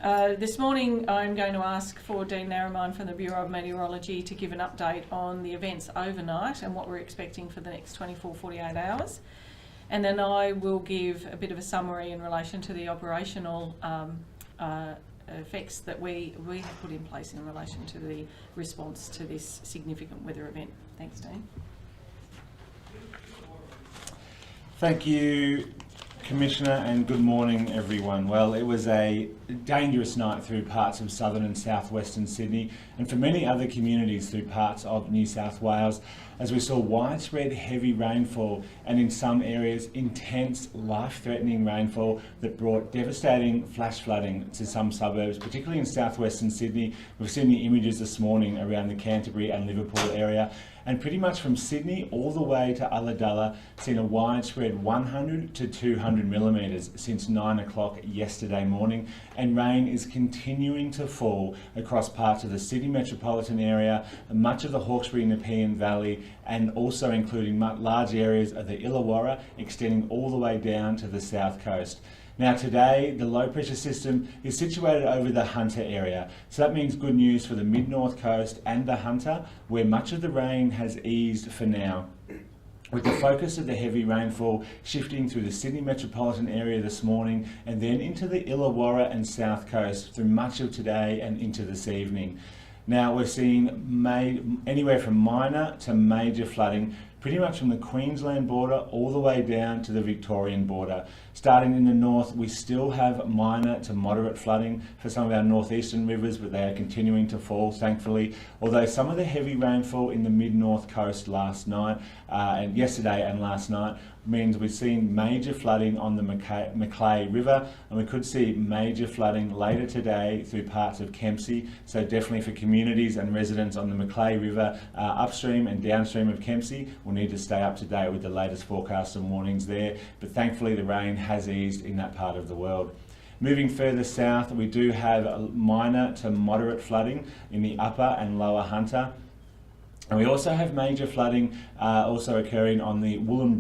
This morning I'm going to ask for Dean Narromine from the Bureau of Meteorology to give an update on the events overnight and what we're expecting for the next 24-48 hours. And then I will give a bit of a summary in relation to the operational effects that we have put in place in relation to the response to this significant weather event. Thanks, Dean. Thank you, Commissioner, and good morning everyone. Well, it was a dangerous night through parts of southern and southwestern Sydney, and for many other communities through parts of New South Wales, as we saw widespread heavy rainfall and in some areas intense life-threatening rainfall that brought devastating flash flooding to some suburbs, particularly in southwestern Sydney. We've seen the images this morning around the Canterbury and Liverpool area, and pretty much from Sydney all the way to Ulladulla, seen a widespread 100 to 200 millimetres since 9 o'clock yesterday morning, and rain is continuing to fall across parts of the Sydney metropolitan area, much of the Hawkesbury-Nepean Valley, and also including large areas of the Illawarra, extending all the way down to the south coast. Now today, the low pressure system is situated over the Hunter area. So that means good news for the mid-north coast and the Hunter, where much of the rain has eased for now, with the focus of the heavy rainfall shifting through the Sydney metropolitan area this morning and then into the Illawarra and south coast through much of today and into this evening. Now we're seeing anywhere from minor to major flooding pretty much from the Queensland border all the way down to the Victorian border. Starting in the north, we still have minor to moderate flooding for some of our northeastern rivers, but they are continuing to fall, thankfully. Although some of the heavy rainfall in the mid-north coast last night, and yesterday and last night, means we've seen major flooding on the Macleay River, and we could see major flooding later today through parts of Kempsey. So definitely for communities and residents on the Macleay River upstream and downstream of Kempsey, we'll need to stay up to date with the latest forecasts and warnings there. But thankfully the rain has eased in that part of the world. Moving further south, we do have minor to moderate flooding in the upper and lower Hunter. And we also have major flooding also occurring on the Wollumbai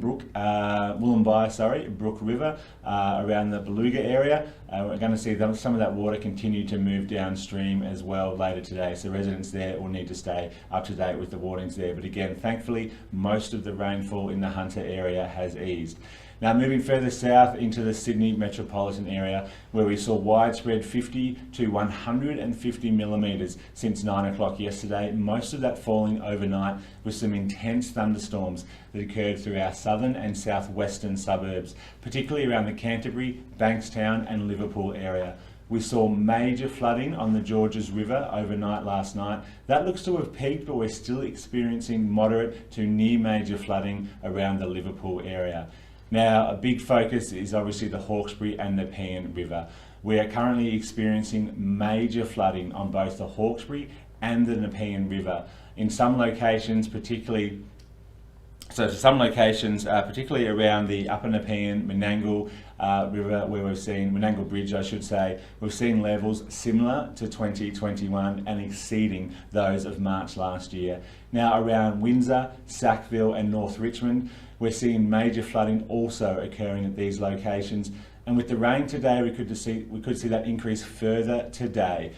Brook River around the Beluga area. We're going to see some of that water continue to move downstream as well later today. So residents there will need to stay up to date with the warnings there. But again, thankfully, most of the rainfall in the Hunter area has eased. Now moving further south into the Sydney metropolitan area, where we saw widespread 50 to 150 millimetres since 9 o'clock yesterday, most of that falling overnight with some intense thunderstorms that occurred through our southern and southwestern suburbs, particularly around the Canterbury, Bankstown and Liverpool area. We saw major flooding on the Georges River overnight last night. That looks to have peaked, but we're still experiencing moderate to near major flooding around the Liverpool area. Now, a big focus is obviously the Hawkesbury and Nepean River. We are currently experiencing major flooding on both the Hawkesbury and the Nepean River. In some locations, particularly around the Upper Nepean, Menangle River, where we've seen, Menangle Bridge I should say, we've seen levels similar to 2021 and exceeding those of March last year. Now around Windsor, Sackville and North Richmond, we're seeing major flooding also occurring at these locations. And with the rain today, we could see that increase further today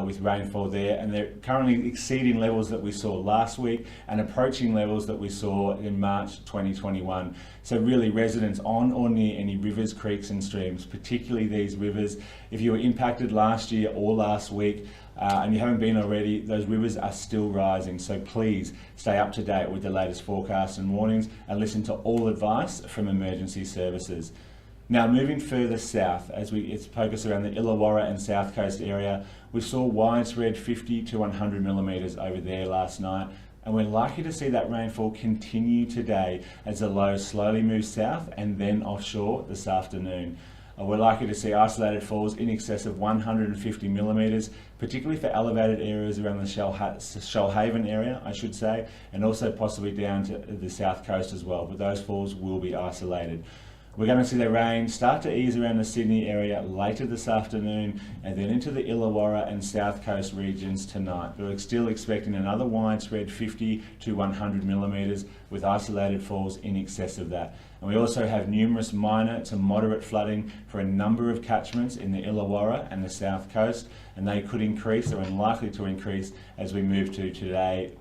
with rainfall there, and they're currently exceeding levels that we saw last week and approaching levels that we saw in March 2021. So really residents on or near any rivers, creeks and streams, particularly these rivers, if you were impacted last year or last week, and you haven't been already, those rivers are still rising. So please stay up to date with the latest forecasts and warnings and listen to all advice from emergency services. Now moving further south, as it's focused around the Illawarra and South Coast area, we saw widespread 50 to 100 millimetres over there last night, and we're likely to see that rainfall continue today as the low slowly moves south and then offshore this afternoon. We're likely to see isolated falls in excess of 150 millimetres, particularly for elevated areas around the Shoalhaven area, I should say, and also possibly down to the south coast as well, but those falls will be isolated. We're going to see the rain start to ease around the Sydney area later this afternoon and then into the Illawarra and South Coast regions tonight. But we're still expecting another widespread 50 to 100 millimetres with isolated falls in excess of that. And we also have numerous minor to moderate flooding for a number of catchments in the Illawarra and the south coast, and they could increase, or are likely to increase, as we move to today.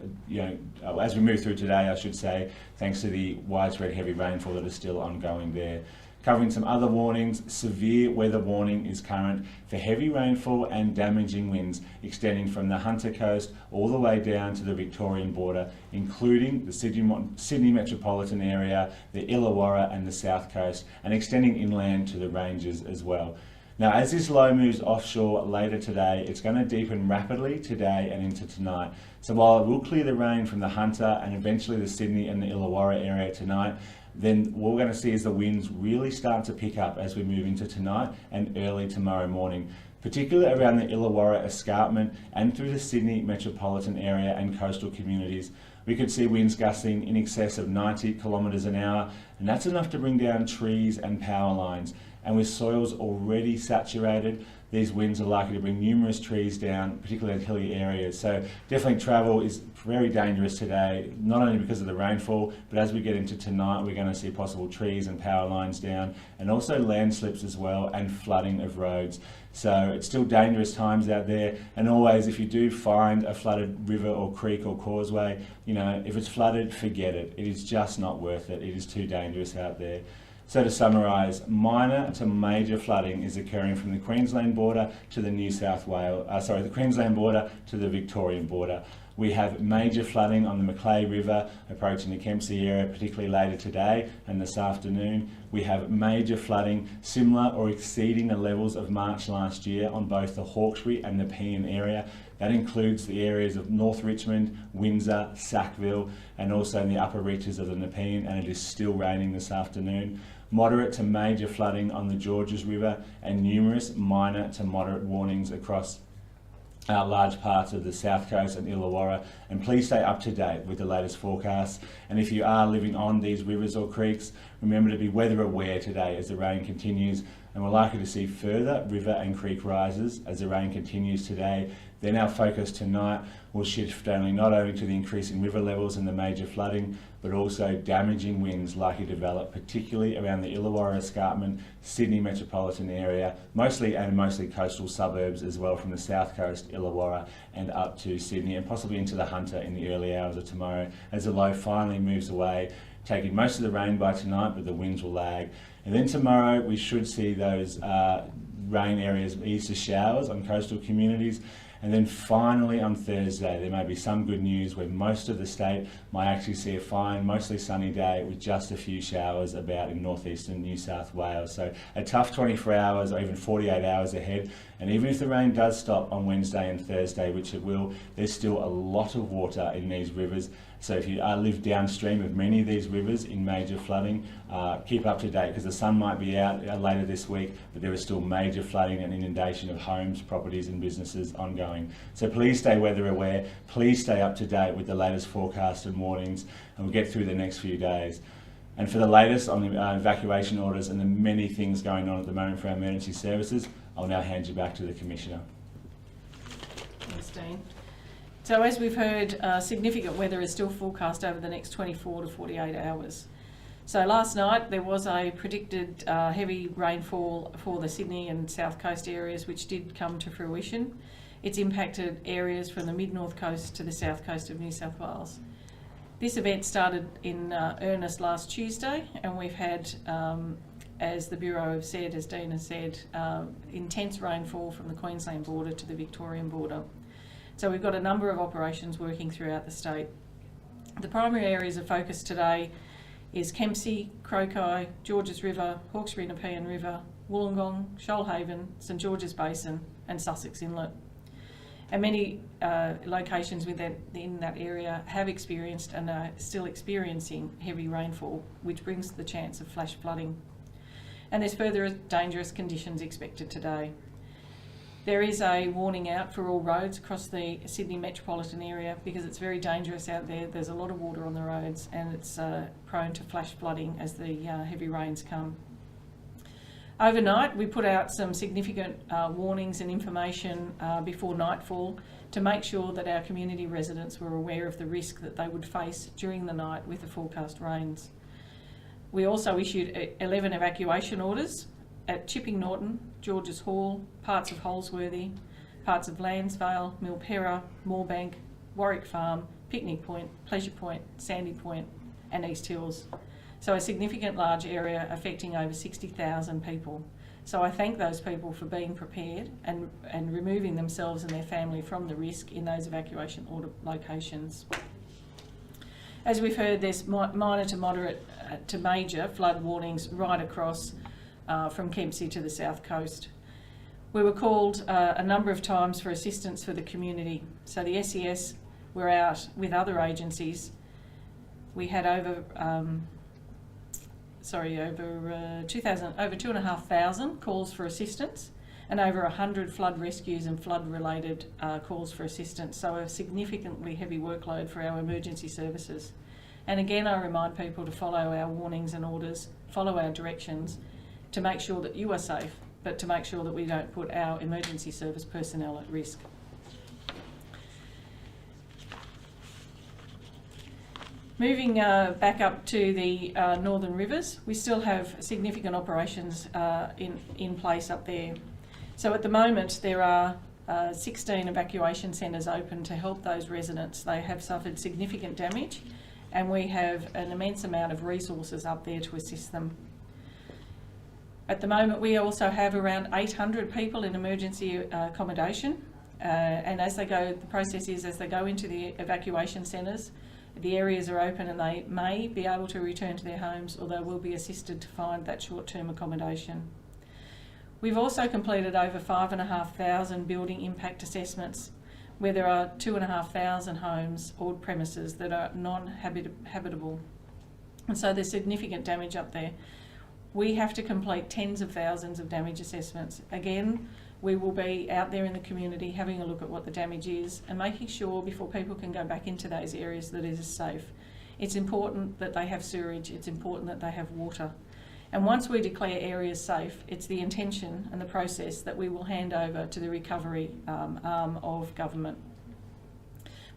As we move through today, I should say, thanks to the widespread heavy rainfall that is still ongoing there. Covering some other warnings, severe weather warning is current for heavy rainfall and damaging winds extending from the Hunter Coast all the way down to the Victorian border, including the Sydney metropolitan area, the Illawarra and the South Coast, and extending inland to the ranges as well. Now, as this low moves offshore later today, it's going to deepen rapidly today and into tonight. So while it will clear the rain from the Hunter and eventually the Sydney and the Illawarra area tonight, then what we're going to see is the winds really start to pick up as we move into tonight and early tomorrow morning, particularly around the Illawarra escarpment and through the Sydney metropolitan area and coastal communities. We could see winds gusting in excess of 90 kilometres an hour, and that's enough to bring down trees and power lines. And with soils already saturated, these winds are likely to bring numerous trees down, particularly in hilly areas. So definitely travel is very dangerous today, not only because of the rainfall, but as we get into tonight, we're going to see possible trees and power lines down, and also landslips as well, and flooding of roads. So it's still dangerous times out there. And always, if you do find a flooded river or creek or causeway, if it's flooded, forget it. It is just not worth it. It is too dangerous out there. So to summarise, minor to major flooding is occurring from the Queensland border to the the Queensland border to the Victorian border. We have major flooding on the Macleay River approaching the Kempsey area, particularly later today and this afternoon. We have major flooding similar or exceeding the levels of March last year on both the Hawkesbury and Nepean area. That includes the areas of North Richmond, Windsor, Sackville, and also in the upper reaches of the Nepean, and it is still raining this afternoon. Moderate to major flooding on the Georges River, and numerous minor to moderate warnings across large parts of the South Coast and Illawarra. And please stay up to date with the latest forecasts. And if you are living on these rivers or creeks, remember to be weather aware today as the rain continues. And we're likely to see further river and creek rises as the rain continues today. Then our focus tonight will shift not only to the increase in river levels and the major flooding, but also damaging winds likely to develop, particularly around the Illawarra escarpment, Sydney metropolitan area, mostly coastal suburbs as well, from the south coast, Illawarra, and up to Sydney, and possibly into the Hunter in the early hours of tomorrow as the low finally moves away, taking most of the rain by tonight, but the winds will lag. And then tomorrow we should see those rain areas ease to showers on coastal communities. And then finally on Thursday, there may be some good news where most of the state might actually see a fine, mostly sunny day with just a few showers about in northeastern New South Wales. So a tough 24 hours or even 48 hours ahead. And even if the rain does stop on Wednesday and Thursday, which it will, there's still a lot of water in these rivers. So if you live downstream of many of these rivers in major flooding, keep up to date, because the sun might be out later this week, but there is still major flooding and inundation of homes, properties and businesses ongoing. So please stay weather aware, please stay up to date with the latest forecasts and warnings, and we'll get through the next few days. And for the latest on the evacuation orders and the many things going on at the moment for our emergency services, I'll now hand you back to the Commissioner. Thanks, Dean. So as we've heard, significant weather is still forecast over the next 24 to 48 hours. So last night there was a predicted heavy rainfall for the Sydney and South Coast areas, which did come to fruition. It's impacted areas from the mid-north coast to the south coast of New South Wales. This event started in earnest last Tuesday, and we've had, as the Bureau have said, as Dean has said, intense rainfall from the Queensland border to the Victorian border. So we've got a number of operations working throughout the state. The primary areas of focus today is Kempsey, Croci, Georges River, Hawkesbury-Nepean River, Wollongong, Shoalhaven, St George's Basin and Sussex Inlet. And many locations within that area have experienced and are still experiencing heavy rainfall, which brings the chance of flash flooding. And there's further dangerous conditions expected today. There is a warning out for all roads across the Sydney metropolitan area because it's very dangerous out there. There's a lot of water on the roads and it's prone to flash flooding as the heavy rains come. Overnight, we put out some significant warnings and information before nightfall to make sure that our community residents were aware of the risk that they would face during the night with the forecast rains. We also issued 11 evacuation orders at Chipping Norton, Georges Hall, parts of Holsworthy, parts of Lansvale, Milperra, Moorebank, Warwick Farm, Picnic Point, Pleasure Point, Sandy Point and East Hills. So a significant large area affecting over 60,000 people. So I thank those people for being prepared and removing themselves and their family from the risk in those evacuation order locations. As we've heard, there's minor to moderate to major flood warnings right across from Kempsey to the south coast. We were called a number of times for assistance for the community. So the SES were out with other agencies. We had over 2,500 calls for assistance and over 100 flood rescues and flood-related calls for assistance. So a significantly heavy workload for our emergency services. And again, I remind people to follow our warnings and orders, follow our directions to make sure that you are safe, but to make sure that we don't put our emergency service personnel at risk. Moving back up to the Northern Rivers, we still have significant operations in place up there. So at the moment there are 16 evacuation centres open to help those residents. They have suffered significant damage and we have an immense amount of resources up there to assist them. At the moment we also have around 800 people in emergency accommodation and as they go, the process is as they go into the evacuation centres, the areas are open and they may be able to return to their homes or they will be assisted to find that short-term accommodation. We've also completed over 5,500 building impact assessments where there are 2,500 homes or premises that are non-habitable. And so there's significant damage up there. We have to complete tens of thousands of damage assessments. Again, we will be out there in the community having a look at what the damage is and making sure before people can go back into those areas that it is safe. It's important that they have sewerage, it's important that they have water. And once we declare areas safe, it's the intention and the process that we will hand over to the recovery arm of government.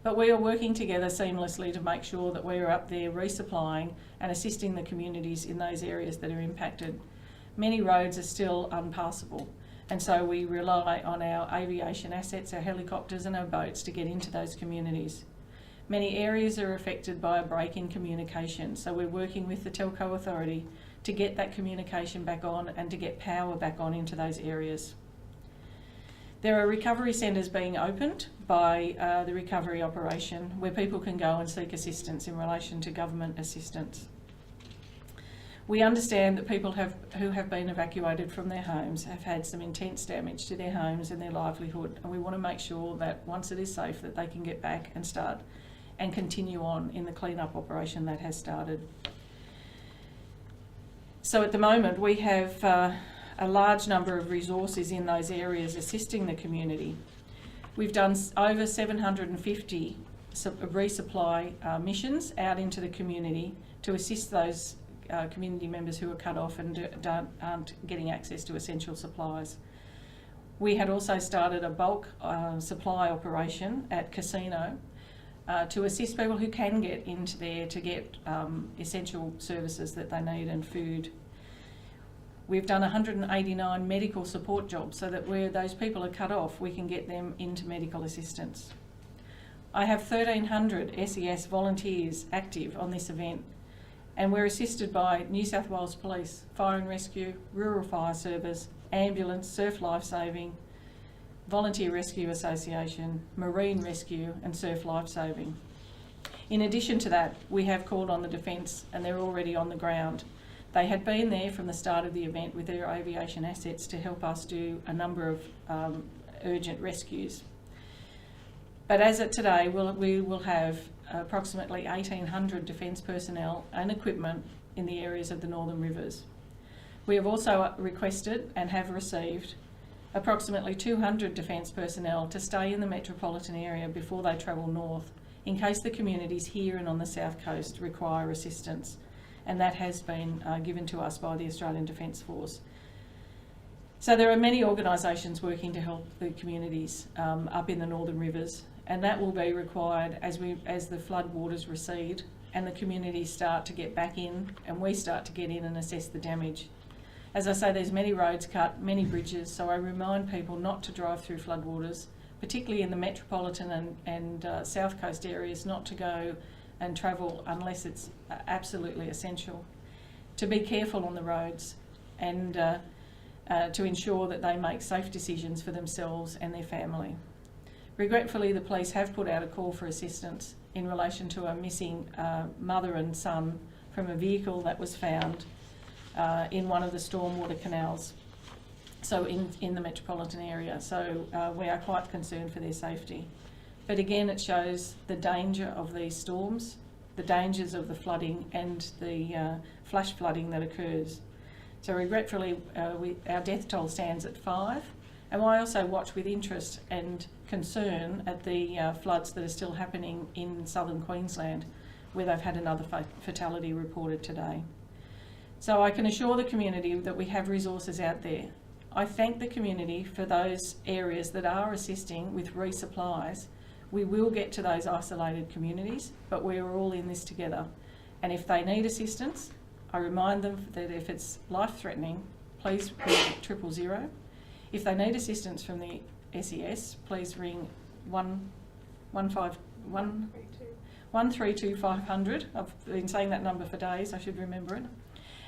But we are working together seamlessly to make sure that we are up there resupplying and assisting the communities in those areas that are impacted. Many roads are still unpassable. And so we rely on our aviation assets, our helicopters and our boats to get into those communities. Many areas are affected by a break in communication, so we're working with the Telco Authority to get that communication back on and to get power back on into those areas. There are recovery centres being opened by the recovery operation where people can go and seek assistance in relation to government assistance. We understand that people who have been evacuated from their homes have had some intense damage to their homes and their livelihood, and we want to make sure that once it is safe that they can get back and start and continue on in the clean-up operation that has started. So at the moment we have a large number of resources in those areas assisting the community. We've done over 750 resupply missions out into the community to assist those community members who are cut off and aren't getting access to essential supplies. We had also started a bulk supply operation at Casino to assist people who can get into there to get essential services that they need and food. We've done 189 medical support jobs so that where those people are cut off, we can get them into medical assistance. I have 1,300 SES volunteers active on this event, and we're assisted by New South Wales Police, Fire and Rescue, Rural Fire Service, Ambulance, Surf Lifesaving, Volunteer Rescue Association, Marine Rescue and Surf Lifesaving. In addition to that, we have called on the Defence and they're already on the ground. They had been there from the start of the event with their aviation assets to help us do a number of urgent rescues. But as of today, we will have approximately 1,800 Defence personnel and equipment in the areas of the Northern Rivers. We have also requested and have received approximately 200 Defence personnel to stay in the metropolitan area before they travel north, in case the communities here and on the south coast require assistance, and that has been given to us by the Australian Defence Force. So there are many organisations working to help the communities up in the Northern Rivers, and that will be required as the flood waters recede and the community start to get back in and we start to get in and assess the damage. As I say, there's many roads cut, many bridges, so I remind people not to drive through floodwaters, particularly in the metropolitan and south coast areas, not to go and travel unless it's absolutely essential. To be careful on the roads and to ensure that they make safe decisions for themselves and their family. Regretfully, the police have put out a call for assistance in relation to a missing mother and son from a vehicle that was found in one of the stormwater canals, so in the metropolitan area. So we are quite concerned for their safety. But again, it shows the danger of these storms, the dangers of the flooding and the flash flooding that occurs. So regretfully, our death toll stands at 5. And I also watch with interest and concern at the floods that are still happening in southern Queensland, where they've had another fatality reported today. So I can assure the community that we have resources out there. I thank the community for those areas that are assisting with resupplies. We will get to those isolated communities, but we are all in this together. And if they need assistance, I remind them that if it's life-threatening, please ring 000. If they need assistance from the SES, please ring 132 500. I've been saying that number for days, I should remember it.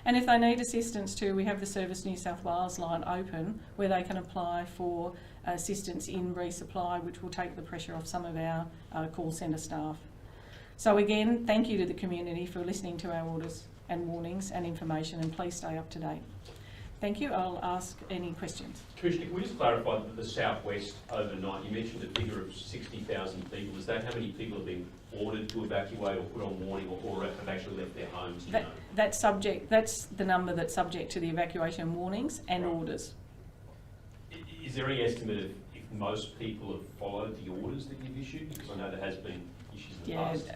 And if they need assistance too, we have the Service New South Wales line open where they can apply for assistance in resupply, which will take the pressure off some of our call centre staff. So again, thank you to the community for listening to our orders and warnings and information, and please stay up to date. Thank you. I'll ask any questions. Commissioner, can we just clarify that the southwest overnight, you mentioned a figure of 60,000 people. Is that how many people have been ordered to evacuate or put on warning or have actually left their homes? That's the number that's subject to the evacuation warnings and orders. Is there any estimate of if most people have followed the orders that you've issued? Because I know there has been issues in the past.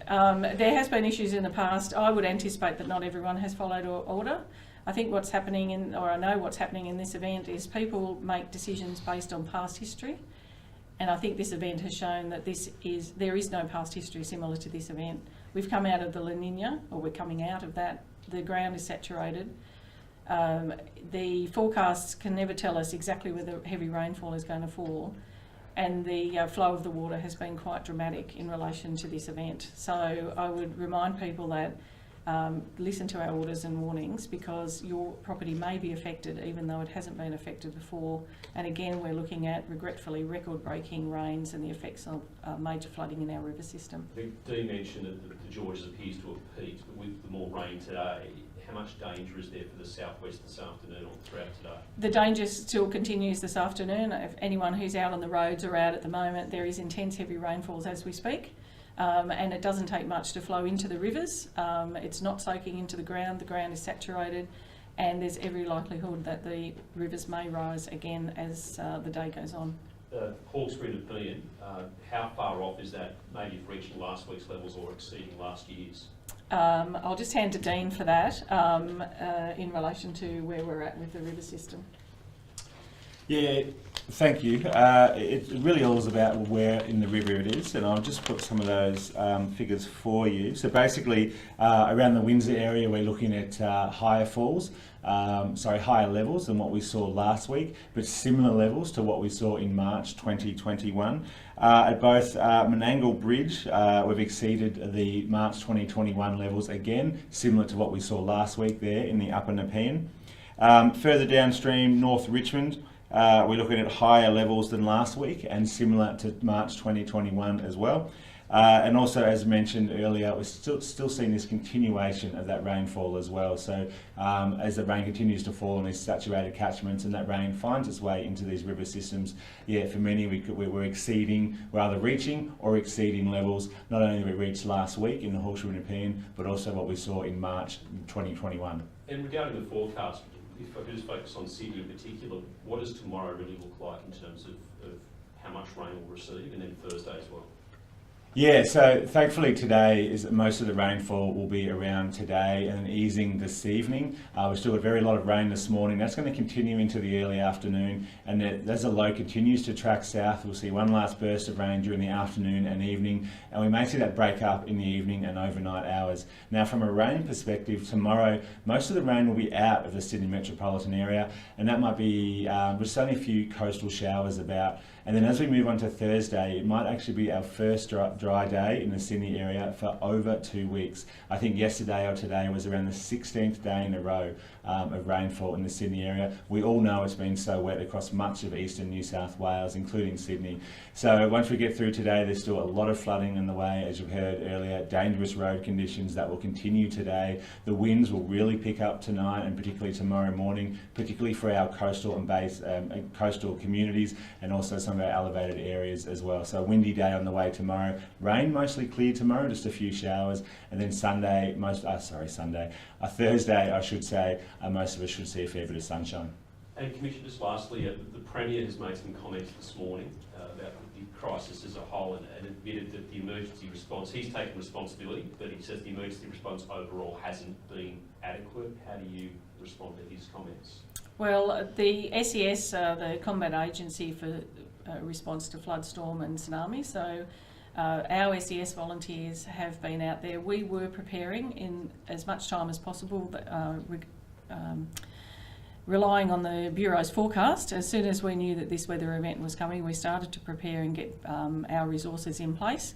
There has been issues in the past. I would anticipate that not everyone has followed order. I think what's happening I know what's happening in this event is people make decisions based on past history, and I think this event has shown that there is no past history similar to this event. We've come out of the La Nina, or we're coming out of that. The ground is saturated. The forecasts can never tell us exactly where the heavy rainfall is going to fall, and the flow of the water has been quite dramatic in relation to this event. So I would remind people that listen to our orders and warnings, because your property may be affected even though it hasn't been affected before. And again, we're looking at, regretfully, record-breaking rains and the effects of major flooding in our river system. Dee mentioned that the Georges appears to have peaked, but with the more rain today, how much danger is there for the southwest this afternoon or throughout today? The danger still continues this afternoon. If anyone who's out on the roads or out at the moment, there is intense heavy rainfalls as we speak. And it doesn't take much to flow into the rivers. It's not soaking into the ground is saturated, and there's every likelihood that the rivers may rise again as the day goes on. Hawkesbury-Nepean, how far off is that, maybe reaching last week's levels or exceeding last year's? I'll just hand to Dean for that in relation to where we're at with the river system. Yeah, thank you. It really all is about where in the river it is, and I'll just put some of those figures for you. So basically, around the Windsor area, we're looking at higher levels than what we saw last week, but similar levels to what we saw in March 2021. At both Menangle Bridge, we've exceeded the March 2021 levels again, similar to what we saw last week there in the Upper Nepean. Further downstream, North Richmond, we're looking at higher levels than last week and similar to March 2021 as well. And also, as mentioned earlier, we're still seeing this continuation of that rainfall as well. So as the rain continues to fall on these saturated catchments and that rain finds its way into these river systems, yeah, for many we're exceeding, rather reaching or exceeding levels, not only we reached last week in the Hawkesbury-Nepean, but also what we saw in March 2021. And regarding the forecast, if I could just focus on Sydney in particular, what does tomorrow really look like in terms of how much rain we'll receive, and then Thursday as well? Yeah, so thankfully today is most of the rainfall will be around today and easing this evening. We still got very lot of rain this morning. That's going to continue into the early afternoon, and as the low continues to track south, we'll see one last burst of rain during the afternoon and evening, and we may see that break up in the evening and overnight hours. Now, from a rain perspective, tomorrow most of the rain will be out of the Sydney metropolitan area, and that might be just only a few coastal showers about. And then as we move on to Thursday, it might actually be our first dry day in the Sydney area for over 2 weeks. I think yesterday or today was around the 16th day in a row of rainfall in the Sydney area. We all know it's been so wet across much of eastern New South Wales, including Sydney. So once we get through today, there's still a lot of flooding in the way, as you've heard earlier, dangerous road conditions that will continue today. The winds will really pick up tonight and particularly tomorrow morning, particularly for our coastal and base coastal communities, and also some of our elevated areas as well. So a windy day on the way tomorrow. Rain mostly clear tomorrow, just a few showers, and then Thursday, I should say, most of us should see a fair bit of sunshine. And Commissioner, just lastly, the Premier has made some comments this morning about the crisis as a whole and admitted that the emergency response, he's taken responsibility, but he says the emergency response overall hasn't been adequate. How do you respond to his comments? Well, the SES, the Combat Agency for Response to Flood, Storm and Tsunami, so our SES volunteers have been out there. We were preparing in as much time as possible, relying on the Bureau's forecast. As soon as we knew that this weather event was coming, we started to prepare and get our resources in place.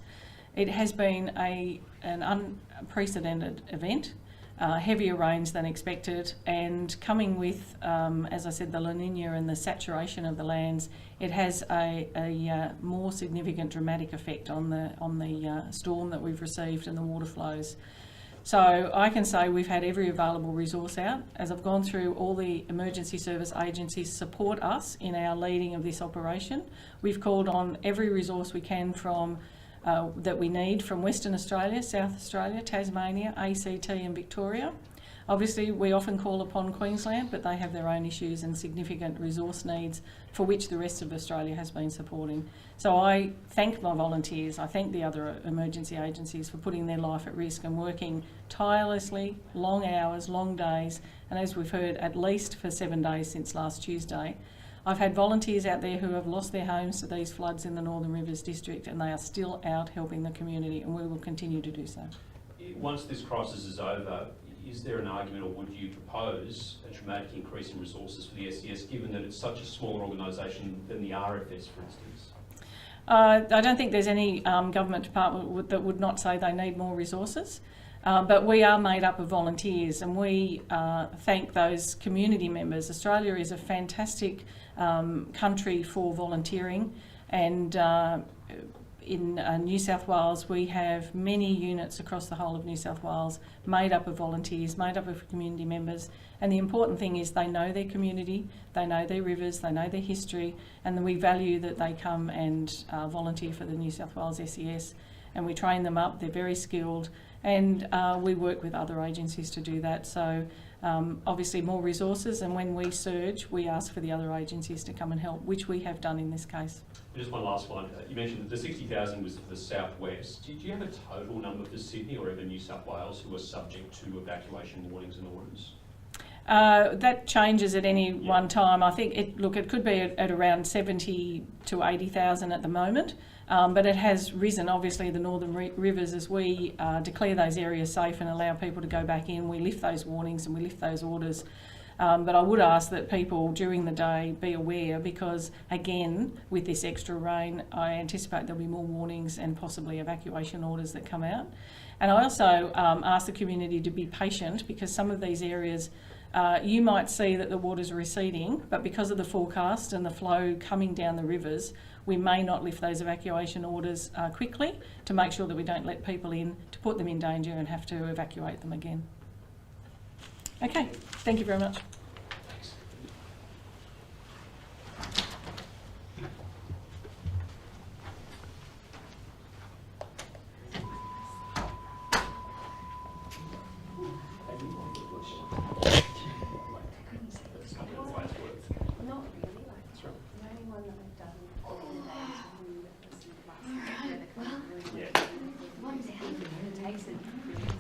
It has been an unprecedented event. Heavier rains than expected, and coming with, as I said, the La Nina and the saturation of the lands, it has a more significant dramatic effect on the storm that we've received and the water flows. So I can say we've had every available resource out. As I've gone through, all the emergency service agencies support us in our leading of this operation. We've called on every resource we can from that we need from Western Australia, South Australia, Tasmania, ACT and Victoria. Obviously, we often call upon Queensland, but they have their own issues and significant resource needs for which the rest of Australia has been supporting. So I thank my volunteers, I thank the other emergency agencies for putting their life at risk and working tirelessly, long hours, long days, and as we've heard, at least for 7 days since last Tuesday. I've had volunteers out there who have lost their homes to these floods in the Northern Rivers District, and they are still out helping the community, and we will continue to do so. Once this crisis is over, is there an argument, or would you propose a dramatic increase in resources for the SES, given that it's such a smaller organisation than the RFS, for instance? I don't think there's any government department that would not say they need more resources. But we are made up of volunteers, and we thank those community members. Australia is a fantastic country for volunteering, and in New South Wales we have many units across the whole of New South Wales made up of volunteers, made up of community members, and the important thing is they know their community, they know their rivers, they know their history, and we value that they come and volunteer for the New South Wales SES, and we train them up. They're very skilled, and we work with other agencies to do that. So obviously more resources, and when we surge, we ask for the other agencies to come and help, which we have done in this case. Just one last one. You mentioned that the 60,000 was for the southwest. Do you have a total number for Sydney or even New South Wales who are subject to evacuation warnings and orders? That changes at any one time. I think it could be at around 70 to 80,000 at the moment. But it has risen, obviously, the northern rivers, as we declare those areas safe and allow people to go back in. We lift those warnings and we lift those orders. But I would ask that people during the day be aware, because again, with this extra rain, I anticipate there'll be more warnings and possibly evacuation orders that come out. And I also ask the community to be patient, because some of these areas you might see that the water's receding, but because of the forecast and the flow coming down the rivers, we may not lift those evacuation orders quickly to make sure that we don't let people in to put them in danger and have to evacuate them again. Okay, thank you very much. Yeah. takes it really